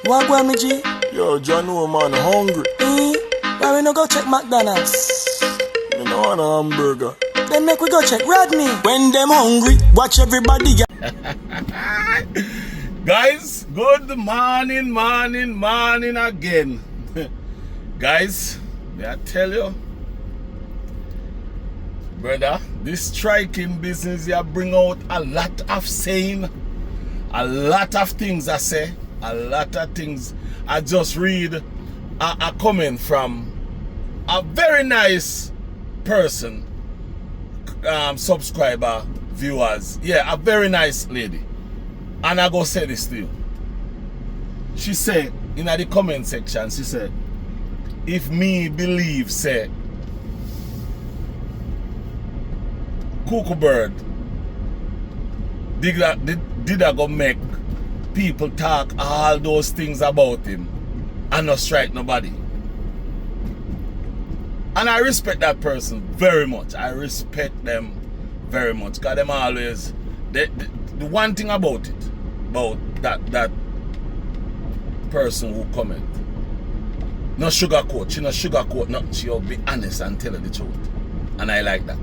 What go me G? Yo, John, no man, hungry. Why we no go check McDonald's? Me no want a hamburger. Then make we go check Rodney. When them hungry, watch everybody. Guys, good morning again. Guys, may I tell you, brother, this striking business here bring out a lot of saying, a lot of things I say, a lot of things. I just read a comment from a very nice person, subscriber, viewers. Yeah, a very nice lady. And I go say this to you. She said, in the comment section, she said, if me believe, say, Cuckoo Bird did I go make people talk all those things about him and not strike nobody. And I respect that person very much. I respect them very much. Because them always, the one thing about it, about that person who comment, no sugarcoat. She no sugarcoat nothing. She'll be honest and tell her the truth. And I like that.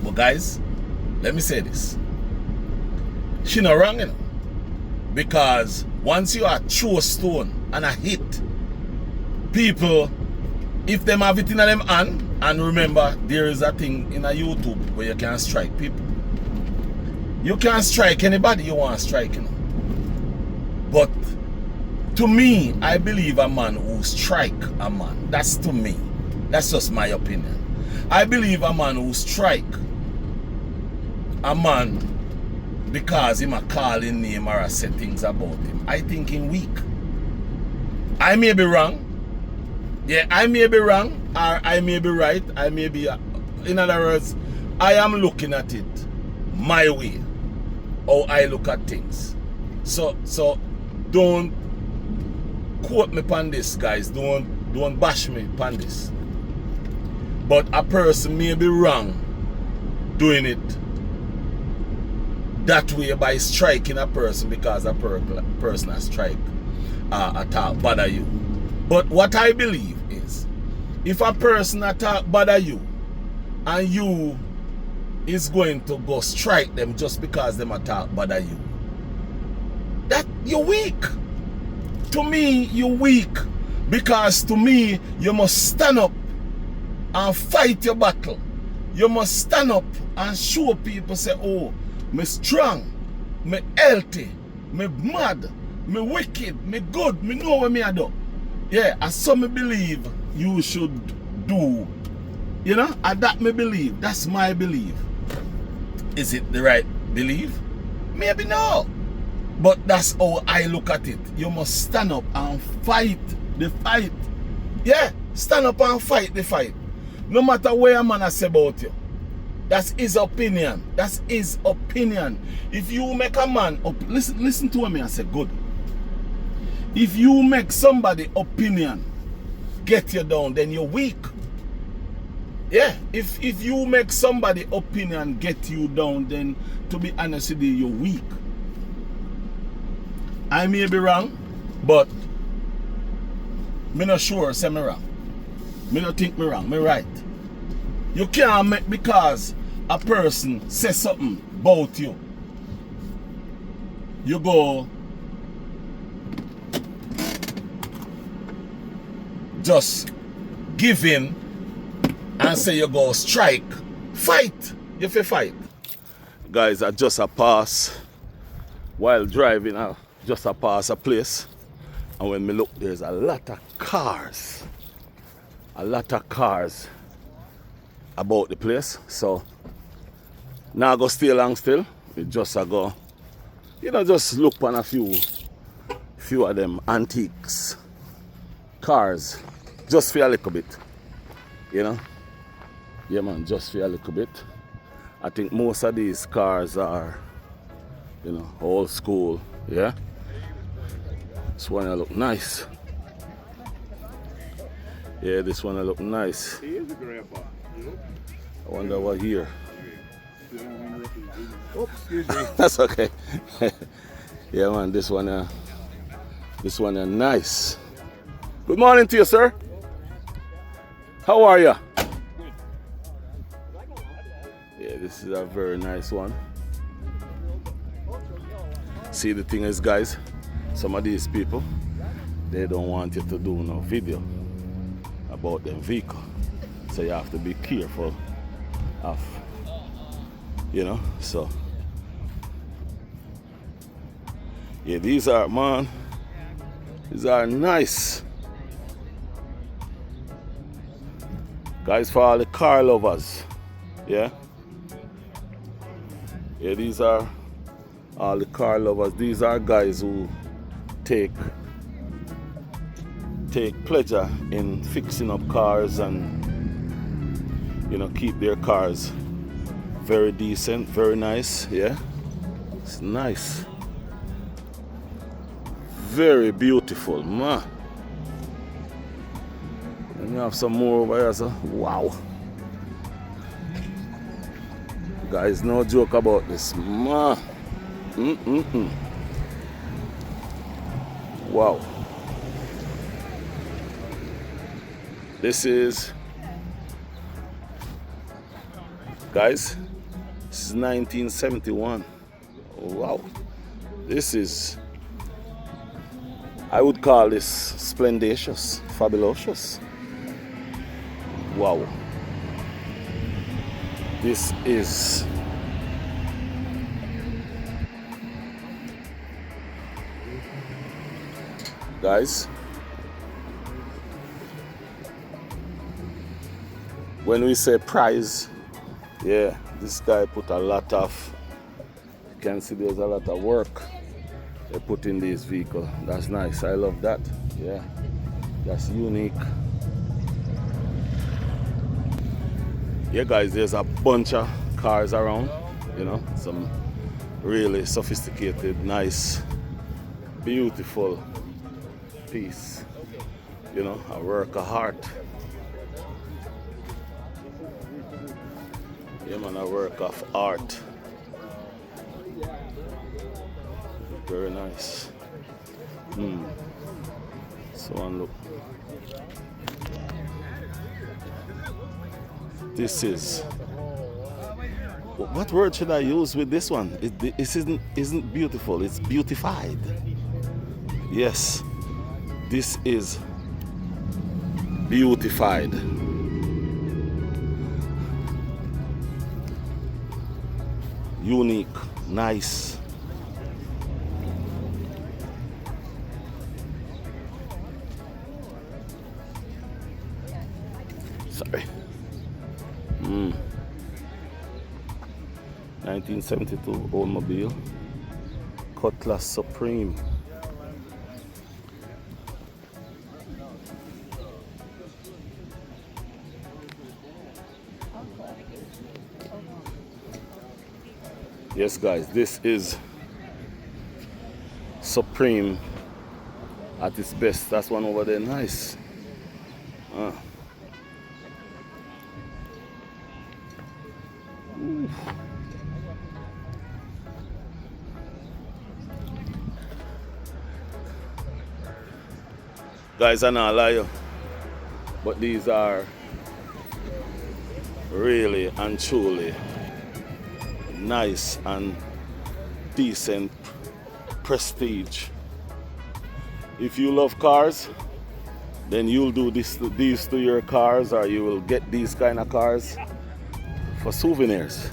But guys, let me say this. She not wrong, you know. Because once you are throw a stone and a hit, people, if them have it in them hand, and remember, there is a thing in a YouTube where you can strike people. You can strike anybody you want to strike, you know. But to me, I believe a man who strike a man. That's to me. That's just my opinion. I believe a man who strike a man because him a call him name or a say things about him, I think him weak. I may be wrong. Yeah, I may be wrong, or I may be right. I may be, in other words, I am looking at it my way, how I look at things. So don't quote me upon this, guys. Don't bash me upon this. But a person may be wrong doing it that way by striking a person because a person has strike attack bother you. But what I believe is, if a person attack bother you and you is going to go strike them just because them attack bother you, that you're weak. To me, you're weak. Because to me, you must stand up and fight your battle. You must stand up and show people, say, oh, me strong, me healthy, me mad, me wicked, me good, me know what me I do. Yeah, as some me believe you should do. You know, and that me believe. That's my belief. Is it the right belief? Maybe no. But that's how I look at it. You must stand up and fight the fight. Yeah, stand up and fight the fight. No matter what a man has said about you. That's his opinion. That's his opinion. If you make a man up, listen to me and say good. If you make somebody opinion get you down, then you're weak. Yeah, if you make somebody opinion get you down, then to be honest with you, you're weak. I may be wrong, but me not sure say me wrong. Me not think me wrong, me right. You can't make because a person says something about you. You go just give in and say you go strike. Fight. You have to fight. Guys, I just a pass while driving. I just a pass a place. And when me look, there's a lot of cars. A lot of cars about the place. So now I go stay long still. It just I go, you know, just look on a few of them antiques cars. Just for a little bit. You know? Yeah man, just for a little bit. I think most of these cars are, you know, old school, yeah? This one look nice. Yeah, this one look nice. He is a grandpa. I wonder what year. Oops, excuse me. That's okay. Yeah man, this one This one is nice. Good morning to you, sir. How are you? Yeah, this is a very nice one. See, the thing is, guys, some of these people, they don't want you to do no video about them vehicle. So you have to be careful of, you know, so. Yeah, these are, man, these are nice. Guys, for all the car lovers, yeah? Yeah, these are all the car lovers. These are guys who take pleasure in fixing up cars and, you know, keep their cars very decent, very nice, yeah? It's nice. Very beautiful, man. And you have some more over here, so wow. Guys, no joke about this, man. Wow. This is, guys, this is 1971. Wow. This is, I would call this splendacious, fabulous. Wow. This is guys, when we say prize, yeah, this guy put a lot of, you can see there's a lot of work they put in this vehicle. That's nice. I love that. Yeah, that's unique. Yeah, guys, there's a bunch of cars around, you know, some really sophisticated, nice, beautiful piece, you know, a work of art. Yeah, man, a work of art. Very nice. So on, look. This is, what word should I use with this one? This isn't beautiful, it's beautified. Yes, this is beautified. Unique, nice. Sorry. 1972 Oldsmobile Cutlass Supreme. Yes, guys, this is Supreme at its best. That's one over there, nice. Guys, I'm not lying, but these are really and truly nice and decent prestige. If you love cars, then you'll do these to your cars, or you will get these kind of cars for souvenirs.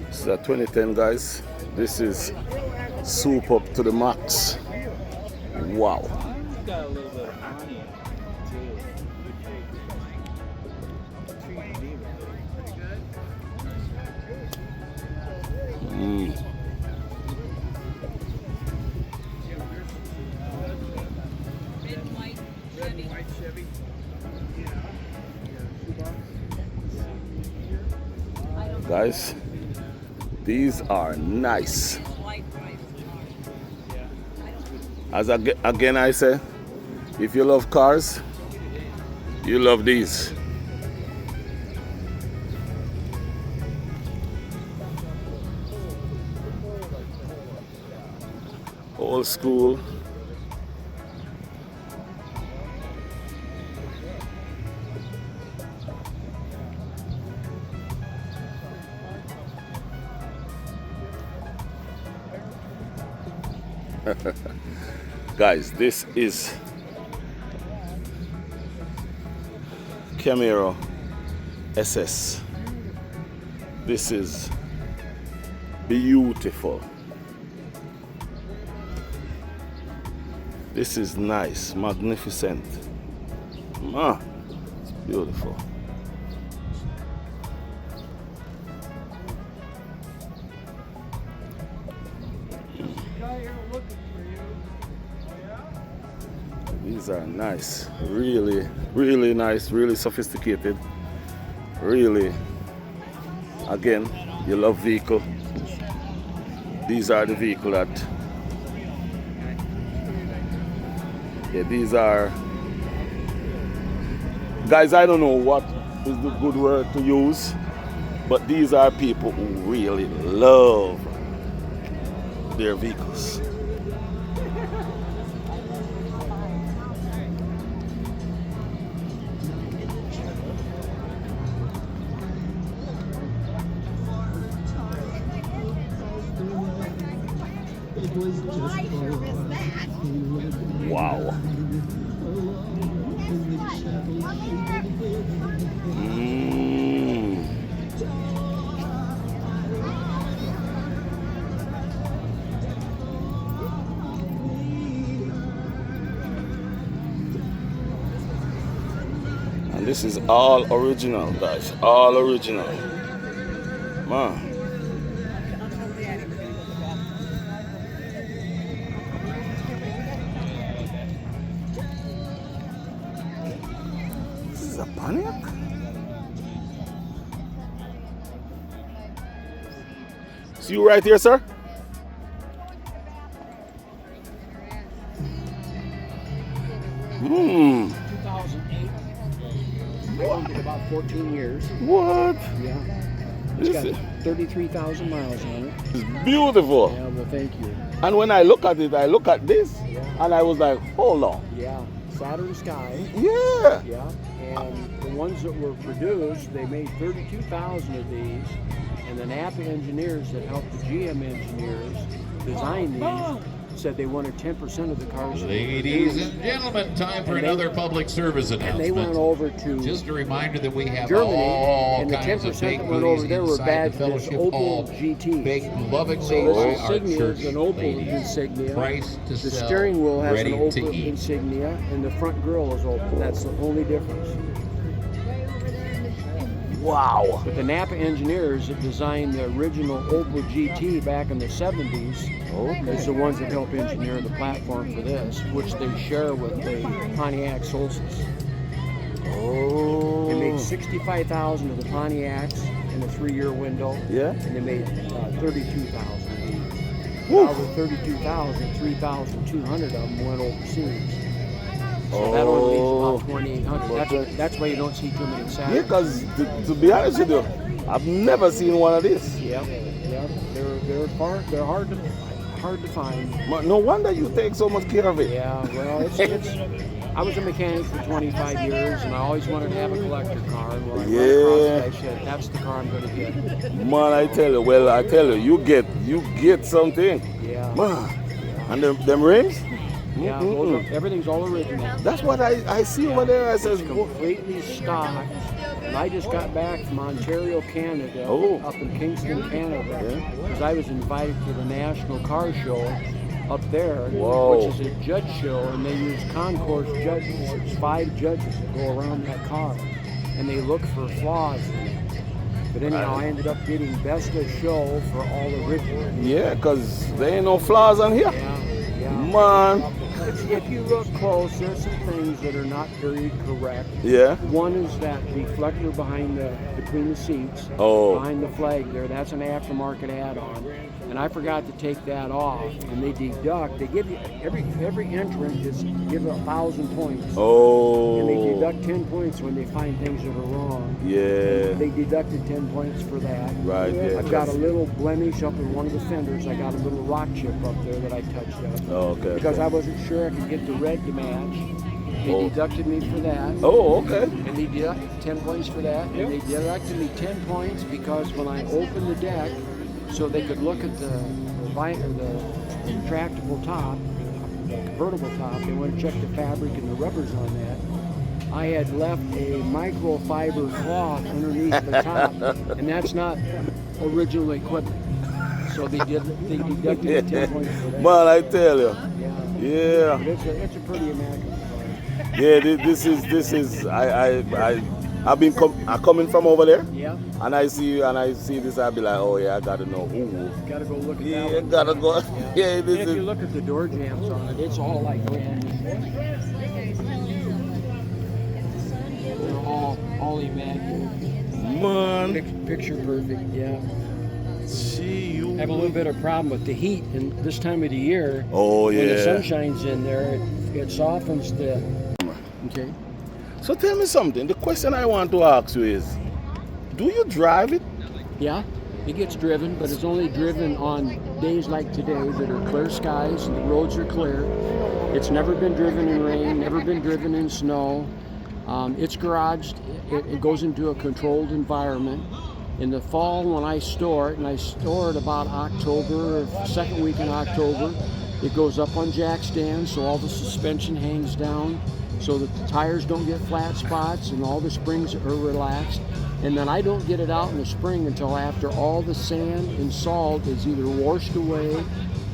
This is a 2010, guys. This is soup up to the max. Wow. got a little bit of Pontiac too. Guys, these are nice. As again I say, if you love cars, you love these. Old school. Guys, this is Camaro SS. This is beautiful. This is nice, magnificent. It's beautiful. These are nice, really, really nice, really sophisticated. Really, again, you love vehicle. These are the vehicle that, yeah, these are, guys, I don't know what is the good word to use, but these are people who really love their vehicles. Wow. And this is all original, guys. All original. Man. Pontiac? See you right here, sir? Hmm. 2008. I owned it about 14 years. What? Yeah. It's got 33,000 miles on it. It's beautiful. Yeah, well, thank you. And when I look at it, I look at this, and I was like, hold on. Yeah. Saturn Sky. Yeah. Yeah. And the ones that were produced, they made 32,000 of these. And the Napa engineers that helped the GM engineers design these said they wanted 10% of the cars. Ladies and gentlemen, time for another public service announcement. And they went over to just a reminder that we have Germany, all and the kinds of 10% big that went over there were inside badged the as fellowship hall. Opel GT. Big lovingly So by this our insignia church is an Opel ladies. insignia. Price to The sell, steering wheel has an ready to Opel eat. insignia, and the front grille is Opel. That's the only difference. Wow. But the Napa engineers that designed the original Opel GT back in the 70s is the ones that help engineer the platform for this, which they share with the Pontiac Solstice. Oh. They made 65,000 of the Pontiacs in a 3-year window. Yeah. And they made 32,000 of these. Woo. Out of the 32,000, 3,200 of them went overseas. So that only leaves about 2,800. That's why you don't see too many Saturns. Yeah, because to be honest with you, I've never seen one of these. Yeah. They're hard to find. No wonder you take so much care of it. Yeah, well, it's I was a mechanic for 25 years, and I always wanted to have a collector car. And when I run across it, I said, that's the car I'm going to get. Man, I tell you, you get something. Yeah. Man. And them rings? Yeah, everything's all original. That's what I see over there. I says, completely stocked. And I just got back from Ontario, Canada, up in Kingston, Canada, because I was invited to the National Car Show up there, Whoa. which is a judge show, and they use concourse judges. There's 5 judges that go around that car, and they look for flaws in it. But anyhow, I ended up getting best of show for all original. Yeah, because there ain't no flaws on here. Yeah. Man. If you look close, there's some things that are not very correct. Yeah. One is that deflector between the seats, behind the flag there. That's an aftermarket add-on, and I forgot to take that off. And they deduct. They give you every entrant is give 1,000 points. Oh. And they deduct 10 points when they find things that are wrong. Yeah. They deducted 10 points for that. Right. Yeah. I've got a little blemish up in one of the fenders. I got a little rock chip up there that I touched up. Oh, okay. Because I wasn't sure I could get the red to match. They deducted me for that. Oh, okay. And they deducted 10 points for that. And they deducted me 10 points because when I opened the deck, so they could look at the retractable top, the convertible top, they want to check the fabric and the rubbers on that. I had left a microfiber cloth underneath the top, and that's not original equipment. So they deducted me 10 points for that. Man, I tell you. Yeah. Yeah. It's a pretty immaculate car. Yeah, this is I've been coming from over there. Yeah. And I see this, I'll be like, oh yeah, I gotta know who. Gotta go look at that Yeah, one. gotta go. Yeah, And this if you is. look at the door jams on it, it's all like brand new. They're all immaculate. Man, Picture perfect, yeah. gee, you. I have a little bit of problem with the heat, and this time of the year, Oh when the yeah. sun shines in there, it softens the. Okay. So tell me something. The question I want to ask you is, do you drive it? Yeah, it gets driven, but it's only driven on days like today that are clear skies and the roads are clear. It's never been driven in rain, never been driven in snow. It's garaged. It goes into a controlled environment. In the fall, when I store it, and I store it about October, second week in October, it goes up on jack stands, so all the suspension hangs down, so that the tires don't get flat spots and all the springs are relaxed. And then I don't get it out in the spring until after all the sand and salt is either washed away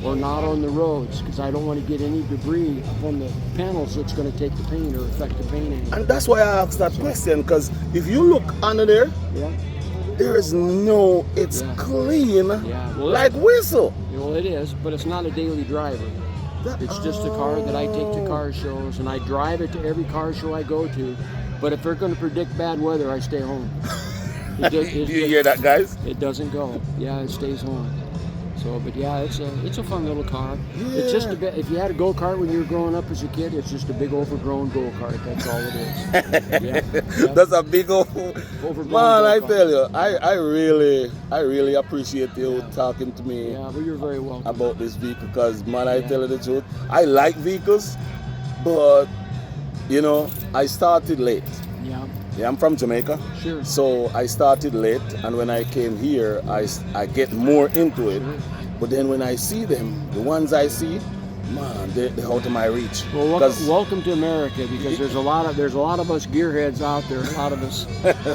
or not on the roads, because I don't want to get any debris on the panels that's going to take the paint or affect the painting. And that's why I asked that question, because if you look under there, Yeah. there is no, it's Yeah. clean, Yeah. Well, like whistle. Well, it is, but it's not a daily driver. It's just a car that I take to car shows, and I drive it to every car show I go to. But if they're going to predict bad weather, I stay home. Do you hear that, guys? It doesn't go. Yeah, it stays home. So, but yeah, it's a fun little car. It's just a bit. If you had a go-kart when you were growing up as a kid, it's just a big overgrown go-kart. That's all it is. Yeah. That's a big old Overgrown man. I go-kart. tell you, I really appreciate you talking to me Yeah, well, you're very welcome. about this vehicle, because man, I tell you the truth, I like vehicles, but you know, I started late. Yeah, Yeah, I'm from Jamaica. sure. So I started late, and when I came here, I get more into it. But then when I see them, the ones I see, man, they're out of my reach. Well, 'Cause- welcome to America, because there's a lot of us gearheads out there. A lot of us.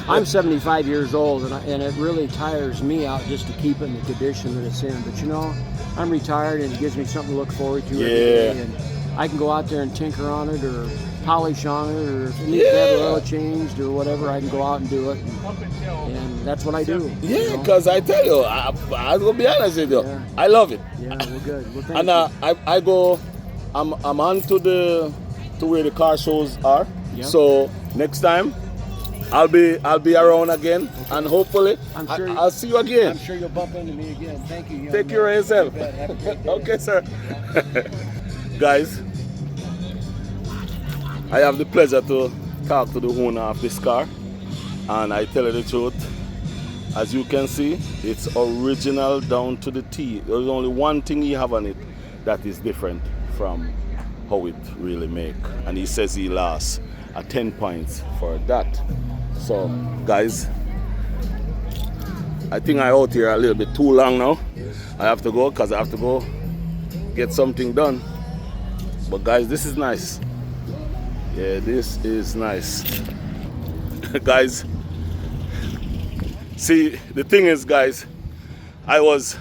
I'm 75 years old, and it really tires me out just to keep it in the condition that it's in. But you know, I'm retired, and it gives me something to look forward to every day. And I can go out there and tinker on it, or polish on it, or if it needs to have oil changed or whatever, I can go out and do it. And that's what I do. Yeah, you know? because I tell you, I'm gonna be honest with you, Yeah. I love it. Yeah, well, good. Well, thank And you. I go, I'm on to where the car shows are. Yeah. So next time, I'll be around again, and hopefully I'm sure I'll see you again. I'm sure you'll bump into me again. Thank you. young Take man. care of yourself. You bet. Have a great day. Okay, sir. Guys, I have the pleasure to talk to the owner of this car, and I tell you the truth, as you can see, it's original down to the T. There's only one thing he have on it that is different from how it really make, and he says he lost 10 points for that. So guys, I think I out here a little bit too long now. I have to go, because I have to go get something done. But guys, this is nice. Yeah, this is nice. Guys, see, the thing is, guys, I was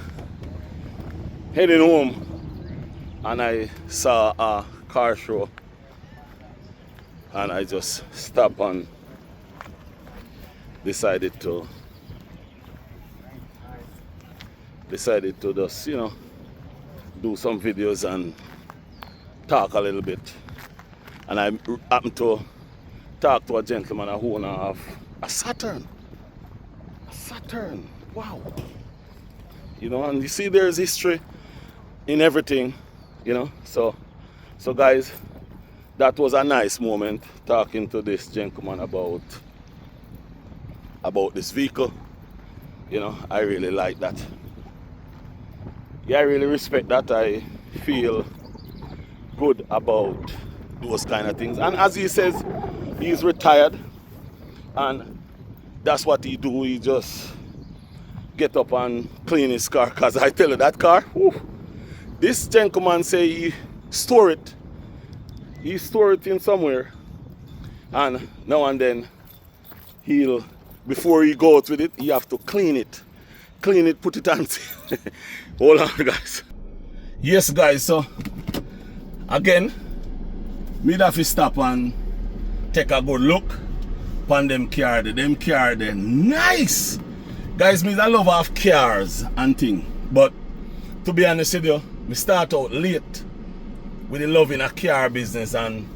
heading home and I saw a car show, and I just stopped and decided to just, you know, do some videos and talk a little bit. And I happened to talk to a gentleman, a owner of a Saturn. A Saturn. Wow. You know, and you see there's history in everything, you know. So guys, that was a nice moment talking to this gentleman about this vehicle. You know, I really like that. Yeah, I really respect that. I feel good about those kind of things. And as he says, he's retired, and that's what he do. He just get up and clean his car. Cause I tell you, that car, whew, this gentleman say he store it. He store it in somewhere, and now and then he'll, before he go out with it, he have to clean it, put it on. Hold on, guys. Yes, guys. So again, me have to stop and take a good look upon them car. Them car, they nice. Guys, me a lover of cars and thing. But to be honest with you, me start out late with the love in a car business, and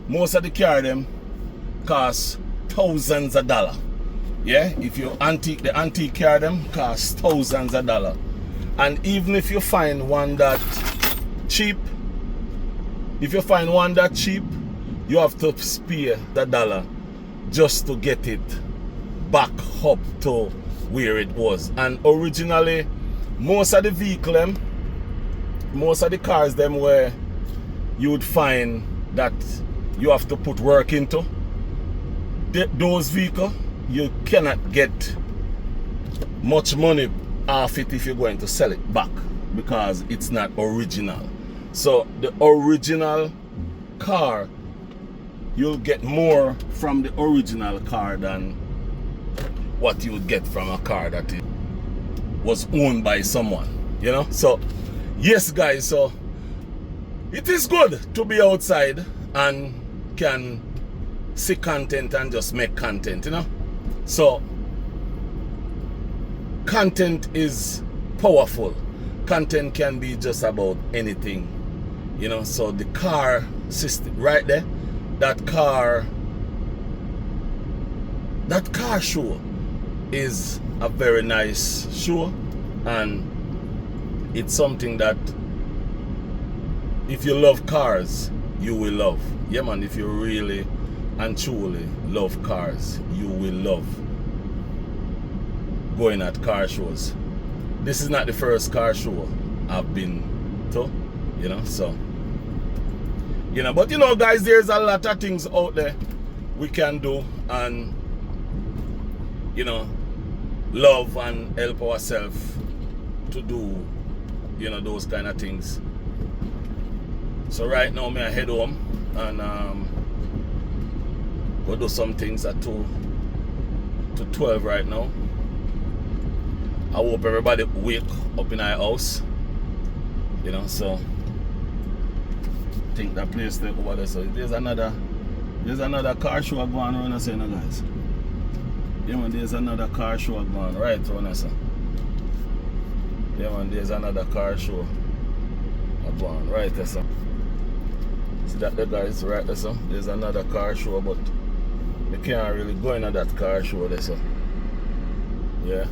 most of the car them cost thousands of dollars. Yeah, if you antique, the antique car them cost thousands of dollars. And even if you find one that cheap, you have to spare the dollar just to get it back up to where it was. And originally, most of the vehicle them, most of the cars them where you would find that you have to put work into, those vehicles, you cannot get much money off it if you're going to sell it back, because it's not original. So the original car, you'll get more from the original car than what you would get from a car that was owned by someone, you know. So yes, guys, so it is good to be outside and can see content and just make content, you know. So content is powerful. Content can be just about anything, you know. So the car system right there, that car show is a very nice show, and it's something that if you love cars, you will love. Yeah, man, if you really and truly love cars, you will love going at car shows. This is not the first car show I've been to, you know. So, you know, but you know, guys, there's a lot of things out there we can do and, you know, love and help ourselves to do, you know, those kind of things. So right now, I head home and go do some things at 2 to 12 right now. I hope everybody wake up in our house, you know. So I think that place there over there. So there's another car show going on, I say, no, guys. Yeah, man, there's another car show going right on, I say. Yeah, man, there's another car show going right there, so. See that the guys right there, so. There's another car show, but you can't really go into that car show there, so. Yeah.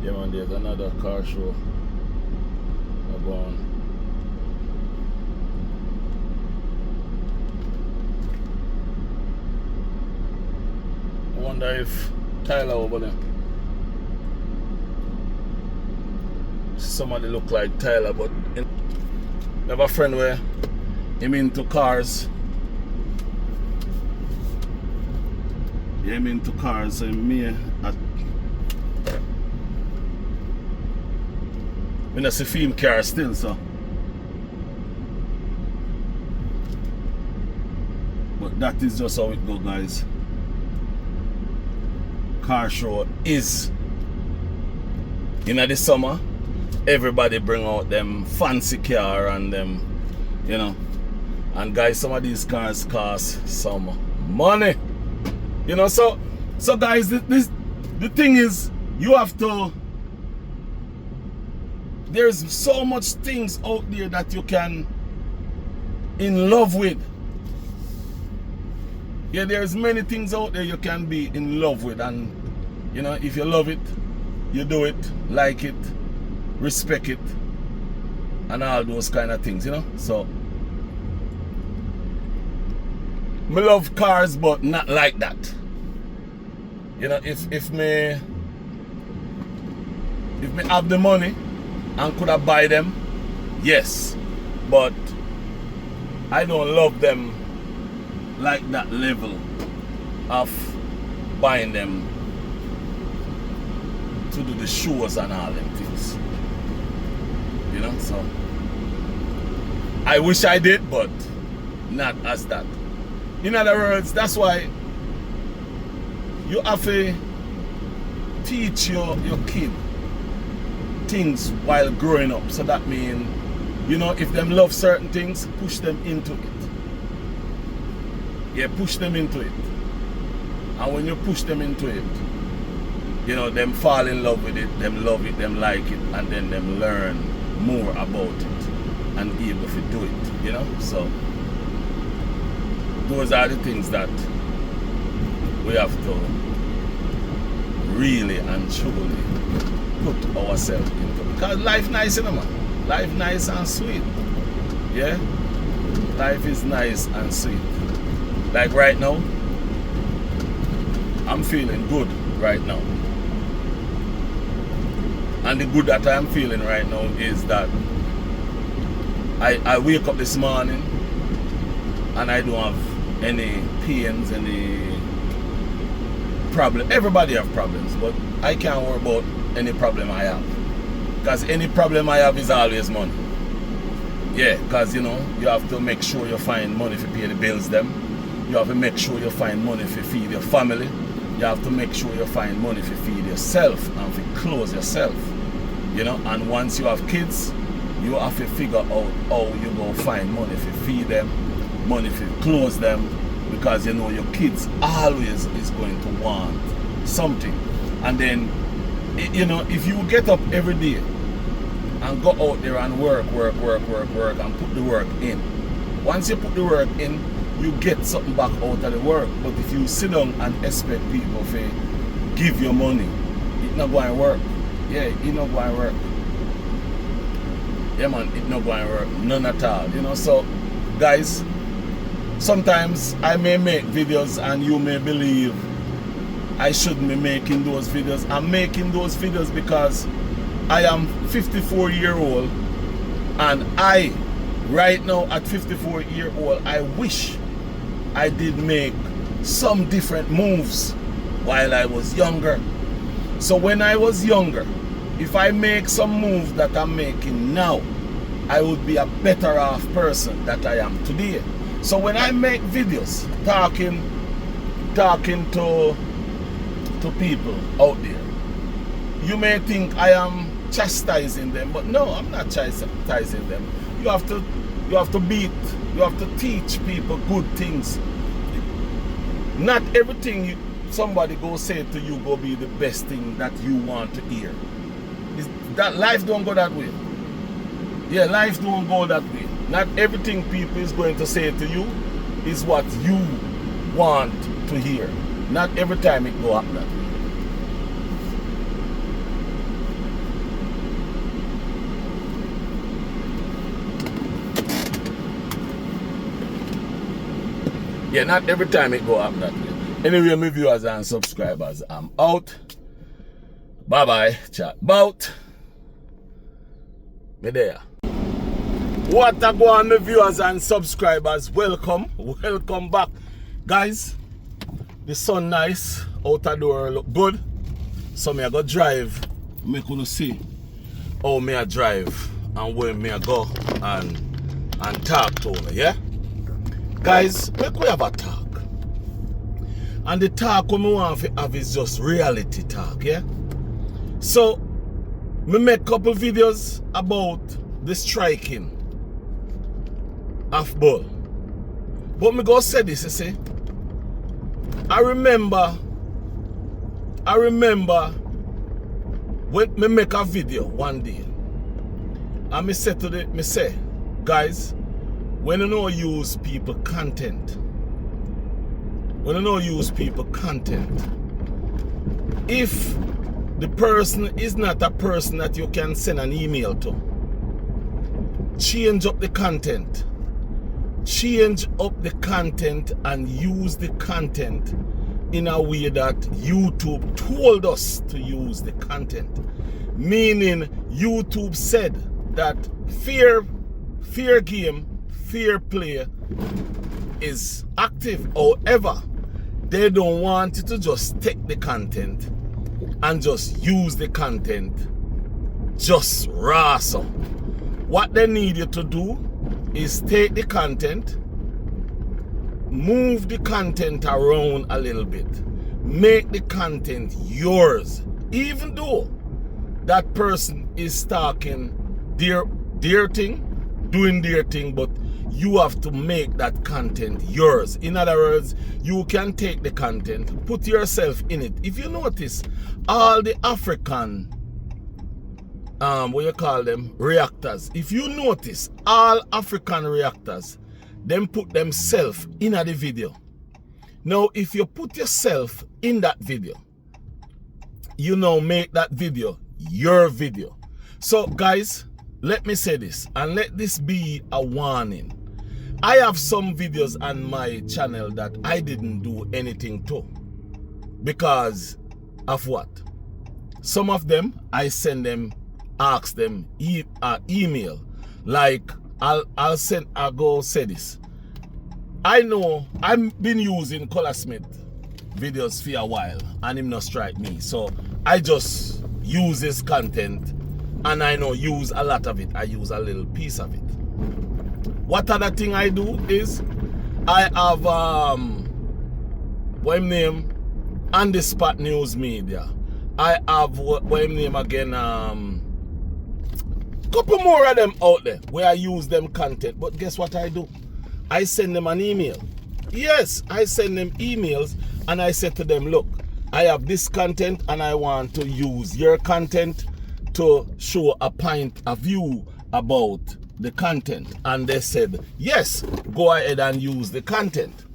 Yeah, man, there's another car show going. I wonder if Tyler over there, somebody look like Tyler, but I have a friend where him into cars. Yeah, him into cars, so me at I see film car still, so. But that is just how it go, guys. Car show is in the summer, everybody bring out them fancy car and them, you know. And guys, some of these cars cost some money. You know, so guys, the thing is, you have to, there's so much things out there that you can in love with. Yeah, there's many things out there you can be in love with, and you know, if you love it, you do it, like it, respect it, and all those kind of things, you know. So I love cars, but not like that. You know, if me have the money and could have buy them, yes, but I don't love them like that level of buying them to do the shows and all them things. You know, so I wish I did, but not as that. In other words, that's why you have to teach your kid things while growing up. So that means, you know, if them love certain things, push them into it. Yeah, push them into it. And when you push them into it, you know, them fall in love with it, them love it, them like it, and then them learn more about it and able to do it, you know. So those are the things that we have to really and truly put ourselves into, because life nice, you know, man. Life nice and sweet. Yeah, life is nice and sweet. Like right now, I'm feeling good right now. And the good that I'm feeling right now is that I wake up this morning and I don't have any pains, any problem. Everybody have problems, but I can't worry about any problem I have, because any problem I have is always money. Yeah, because you know, you have to make sure you find money to pay the bills them. You have to make sure you find money to feed your family. You have to make sure you find money to feed yourself and to clothe yourself. You know, and once you have kids, you have to figure out how you go find money to feed them, money to clothe them, because you know your kids always is going to want something. And then, you know, if you get up every day and go out there and work and put the work in, once you put the work in, you get something back out of the work. But if you sit down and expect people to give you money, it's not going to work. Yeah, it's not going to work. Yeah, man, it's not going to work. None at all. You know, so guys, sometimes I may make videos and you may believe I shouldn't be making those videos. I'm making those videos because I am 54-year-old, and I, right now at 54-year-old, I wish I did make some different moves while I was younger. So when I was younger, if I make some moves that I'm making now, I would be a better off person that I am today. So when I make videos talking to people out there, you may think I am chastising them, but no, I'm not chastising them. You have to teach people good things. Not everything somebody go say to you go be the best thing that you want to hear. That life don't go that way. Yeah, life don't go that way. Not everything people is going to say to you is what you want to hear. Not every time it go up that way. Yeah, not every time it go up that way. Anyway, my viewers and subscribers, I'm out. Bye-bye. Chat bout. Me there. What a go on, my viewers and subscribers. Welcome. Welcome back. Guys, the sun nice. Out the door look good. So me I go drive. Make you see how me I drive and where me I go and talk to me, yeah? Guys, make we have a talk. And the talk we want to have is just reality talk, yeah? So, Me make couple videos about the striking of bull. But me go say this, you see. I remember when me make a video one day. And me say, guys, when you know use people content, if the person is not a person that you can send an email to, change up the content. Change up the content and use the content in a way that YouTube told us to use the content. Meaning YouTube said that fair game, fair play is active. However, they don't want you to just take the content and just use the content just raw. So what they need you to do is take the content, move the content around a little bit, make the content yours, even though that person is talking their thing, doing their thing, but you have to make that content yours. In other words, you can take the content, put yourself in it. If you notice, all the African what you call them, reactors, if you notice, all African reactors, them put themselves in the video. Now if you put yourself in that video, you now make that video your video. So guys, let me say this, and let this be a warning. I have some videos on my channel that I didn't do anything to because of what? Some of them I send them, ask them email. Like I'll go say this. I know I've been using Color-Smith videos for a while and him not strike me. So I just use his content and I know use a lot of it. I use a little piece of it. What other thing I do is I have what him name, On the Spot News Media. I have what him name again, couple more of them out there where I use them content. But guess what I do? I send them an email. Yes, I send them emails and I say to them, look, I have this content and I want to use your content to show a point of view about the content. And they said, yes, go ahead and use the content.